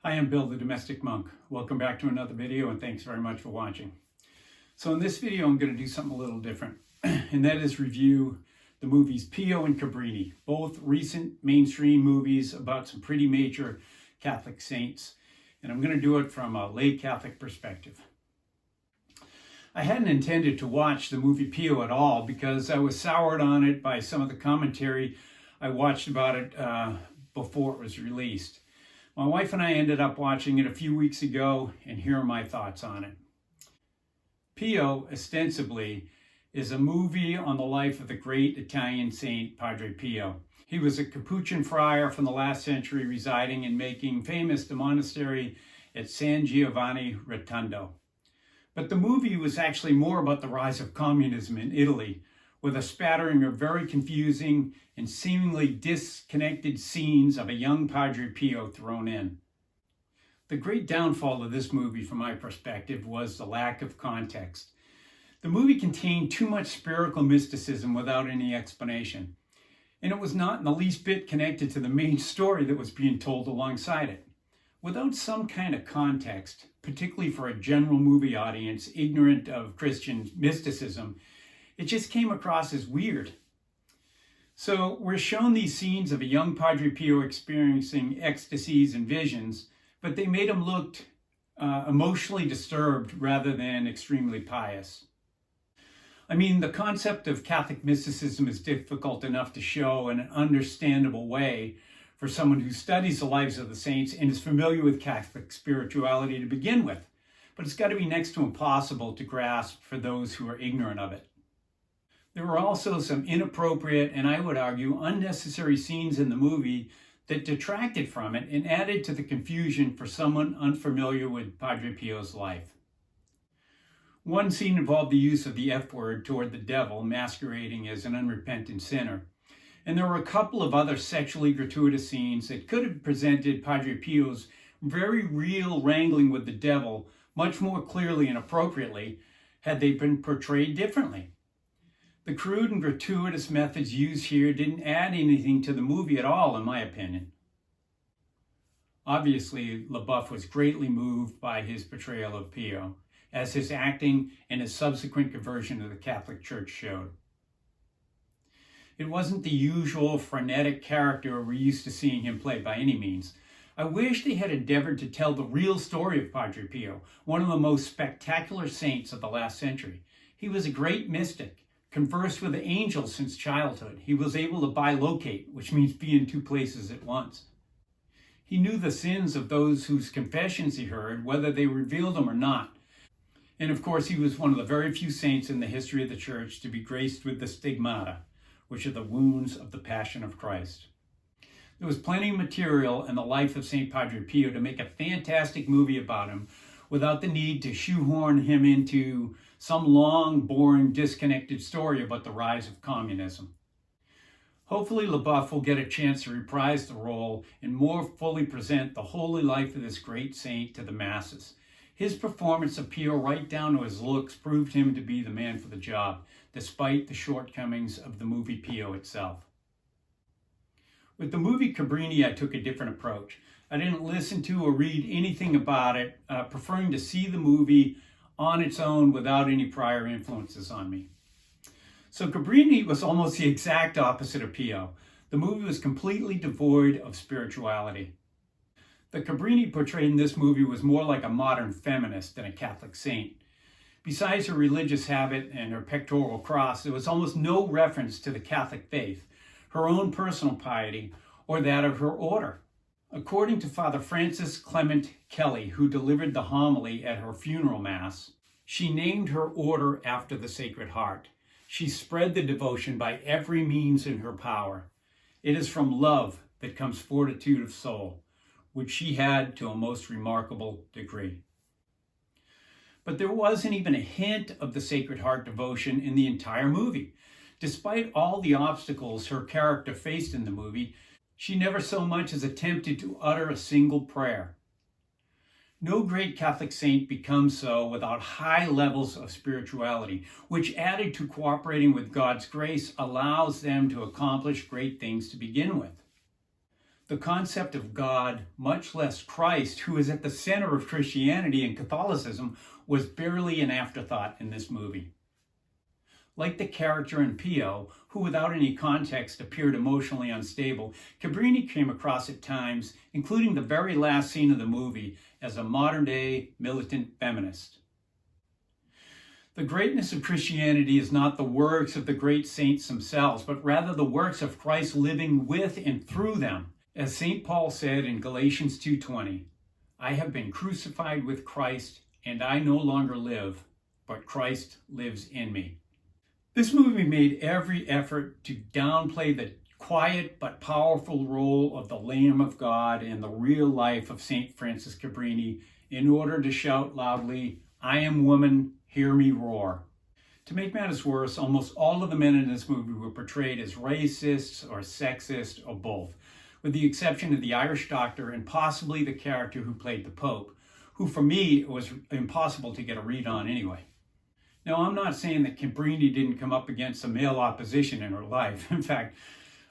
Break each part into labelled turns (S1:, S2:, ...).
S1: Hi, I'm Bill, the Domestic Monk. Welcome back to another video, and thanks very much for watching. So in this video, I'm going to do something a little different, and that is review the movies Pio and Cabrini, both recent mainstream movies about some pretty major Catholic saints. And I'm going to do it from a lay Catholic perspective. I hadn't intended to watch the movie Pio at all because I was soured on it by some of the commentary I watched about it before it was released. My wife and I ended up watching it a few weeks ago, and here are my thoughts on it. Pio, ostensibly, is a movie on the life of the great Italian saint Padre Pio. He was a Capuchin friar from the last century residing and making famous the monastery at San Giovanni Rotondo. But the movie was actually more about the rise of communism in Italy, with a spattering of very confusing and seemingly disconnected scenes of a young Padre Pio thrown in. The great downfall of this movie, from my perspective, was the lack of context. The movie contained too much spiritual mysticism without any explanation, and it was not in the least bit connected to the main story that was being told alongside it. Without some kind of context, particularly for a general movie audience ignorant of Christian mysticism, it just came across as weird. So we're shown these scenes of a young Padre Pio experiencing ecstasies and visions, but they made him look emotionally disturbed rather than extremely pious. I mean, the concept of Catholic mysticism is difficult enough to show in an understandable way for someone who studies the lives of the saints and is familiar with Catholic spirituality to begin with, but it's got to be next to impossible to grasp for those who are ignorant of it. There were also some inappropriate and, I would argue, unnecessary scenes in the movie that detracted from it and added to the confusion for someone unfamiliar with Padre Pio's life. One scene involved the use of the F word toward the devil, masquerading as an unrepentant sinner. And there were a couple of other sexually gratuitous scenes that could have presented Padre Pio's very real wrangling with the devil much more clearly and appropriately had they been portrayed differently. The crude and gratuitous methods used here didn't add anything to the movie at all, in my opinion. Obviously, LaBeouf was greatly moved by his portrayal of Pio, as his acting and his subsequent conversion to the Catholic Church showed. It wasn't the usual frenetic character we're used to seeing him play by any means. I wish they had endeavored to tell the real story of Padre Pio, one of the most spectacular saints of the last century. He was a great mystic, conversed with the angels since childhood. He was able to bilocate, which means be in two places at once. He knew the sins of those whose confessions he heard, whether they revealed them or not. And of course, he was one of the very few saints in the history of the Church to be graced with the stigmata, which are the wounds of the Passion of Christ. There was plenty of material in the life of St. Padre Pio to make a fantastic movie about him without the need to shoehorn him into some long, boring, disconnected story about the rise of communism. Hopefully LaBeouf will get a chance to reprise the role and more fully present the holy life of this great saint to the masses. His performance of Pio, right down to his looks, proved him to be the man for the job, despite the shortcomings of the movie Pio itself. With the movie Cabrini, I took a different approach. I didn't listen to or read anything about it, preferring to see the movie on its own without any prior influences on me. So Cabrini was almost the exact opposite of Pio. The movie was completely devoid of spirituality. The Cabrini portrayed in this movie was more like a modern feminist than a Catholic saint. Besides her religious habit and her pectoral cross, there was almost no reference to the Catholic faith, her own personal piety, or that of her order. According to Father Francis Clement Kelly, who delivered the homily at her funeral mass, she named her order after the Sacred Heart. She spread the devotion by every means in her power. It is from love that comes fortitude of soul, which she had to a most remarkable degree. But there wasn't even a hint of the Sacred Heart devotion in the entire movie. Despite all the obstacles her character faced in the movie, she never so much as attempted to utter a single prayer. No great Catholic saint becomes so without high levels of spirituality, which, added to cooperating with God's grace, allows them to accomplish great things to begin with. The concept of God, much less Christ, who is at the center of Christianity and Catholicism, was barely an afterthought in this movie. Like the character in Pio, who without any context appeared emotionally unstable, Cabrini came across at times, including the very last scene of the movie, as a modern-day militant feminist. The greatness of Christianity is not the works of the great saints themselves, but rather the works of Christ living with and through them. As St. Paul said in Galatians 2:20, "I have been crucified with Christ, and I no longer live, but Christ lives in me." This movie made every effort to downplay the quiet but powerful role of the Lamb of God in the real life of St. Francis Cabrini in order to shout loudly, "I am woman, hear me roar." To make matters worse, almost all of the men in this movie were portrayed as racists or sexist or both, with the exception of the Irish doctor and possibly the character who played the Pope, who for me it was impossible to get a read on anyway. Now, I'm not saying that Cabrini didn't come up against some male opposition in her life. In fact,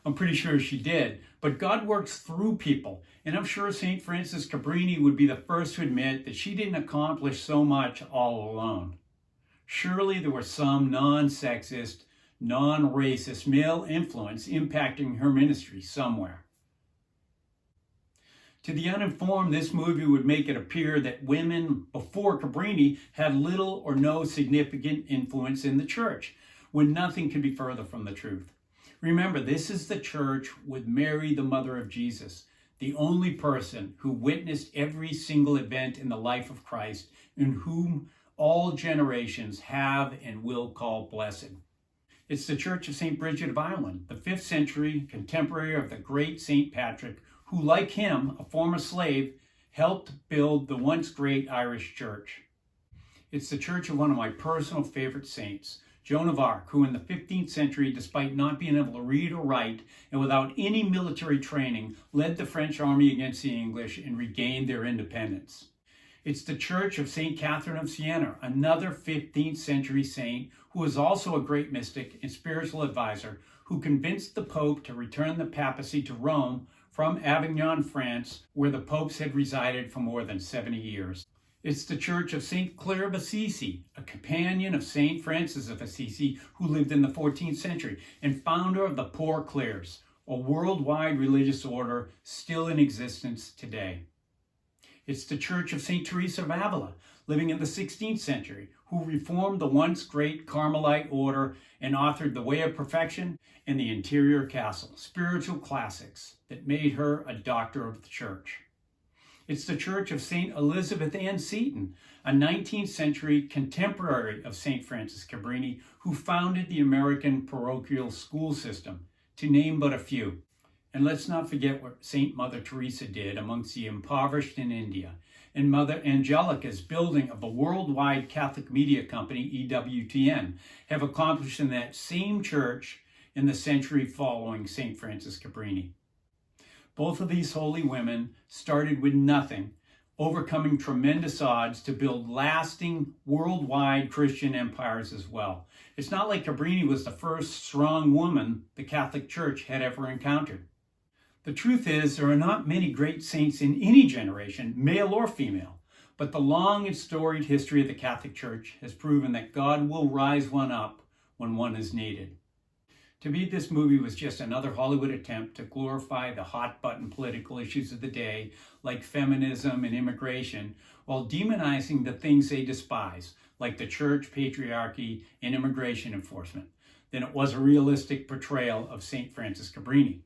S1: I'm pretty sure she did. But God works through people, and I'm sure St. Francis Cabrini would be the first to admit that she didn't accomplish so much all alone. Surely there was some non-sexist, non-racist male influence impacting her ministry somewhere. To the uninformed, this movie would make it appear that women before Cabrini had little or no significant influence in the church, when nothing could be further from the truth. Remember, this is the church with Mary, the mother of Jesus, the only person who witnessed every single event in the life of Christ, and whom all generations have and will call blessed. It's the Church of St. Bridget of Ireland, the 5th century contemporary of the great St. Patrick, who, like him, a former slave, helped build the once great Irish church. It's the church of one of my personal favorite saints, Joan of Arc, who in the 15th century, despite not being able to read or write and without any military training, led the French army against the English and regained their independence. It's the church of St. Catherine of Siena, another 15th century saint who was also a great mystic and spiritual advisor who convinced the Pope to return the papacy to Rome from Avignon, France, where the popes had resided for more than 70 years. It's the church of St. Clare of Assisi, a companion of St. Francis of Assisi who lived in the 14th century and founder of the Poor Clares, a worldwide religious order still in existence today. It's the church of St. Teresa of Avila, living in the 16th century, who reformed the once great Carmelite order and authored The Way of Perfection and The Interior Castle, spiritual classics that made her a doctor of the church. It's the church of St. Elizabeth Ann Seton, a 19th century contemporary of St. Francis Cabrini, who founded the American parochial school system, to name but a few. And let's not forget what St. Mother Teresa did amongst the impoverished in India, and Mother Angelica's building of the worldwide Catholic media company, EWTN, have accomplished in that same church in the century following St. Francis Cabrini. Both of these holy women started with nothing, overcoming tremendous odds to build lasting worldwide Christian empires as well. It's not like Cabrini was the first strong woman the Catholic Church had ever encountered. The truth is, there are not many great saints in any generation, male or female, but the long and storied history of the Catholic Church has proven that God will rise one up when one is needed. To me, this movie was just another Hollywood attempt to glorify the hot-button political issues of the day, like feminism and immigration, while demonizing the things they despise, like the church, patriarchy, and immigration enforcement, than it was a realistic portrayal of St. Francis Cabrini.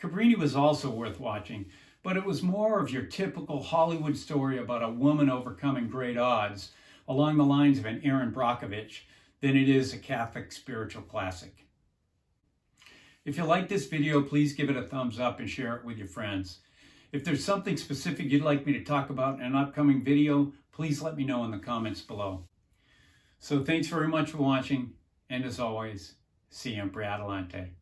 S1: Cabrini was also worth watching, but it was more of your typical Hollywood story about a woman overcoming great odds, along the lines of an Erin Brockovich, than it is a Catholic spiritual classic. If you like this video, please give it a thumbs up and share it with your friends. If there's something specific you'd like me to talk about in an upcoming video, please let me know in the comments below. So thanks very much for watching, and as always, Siempre Adelante.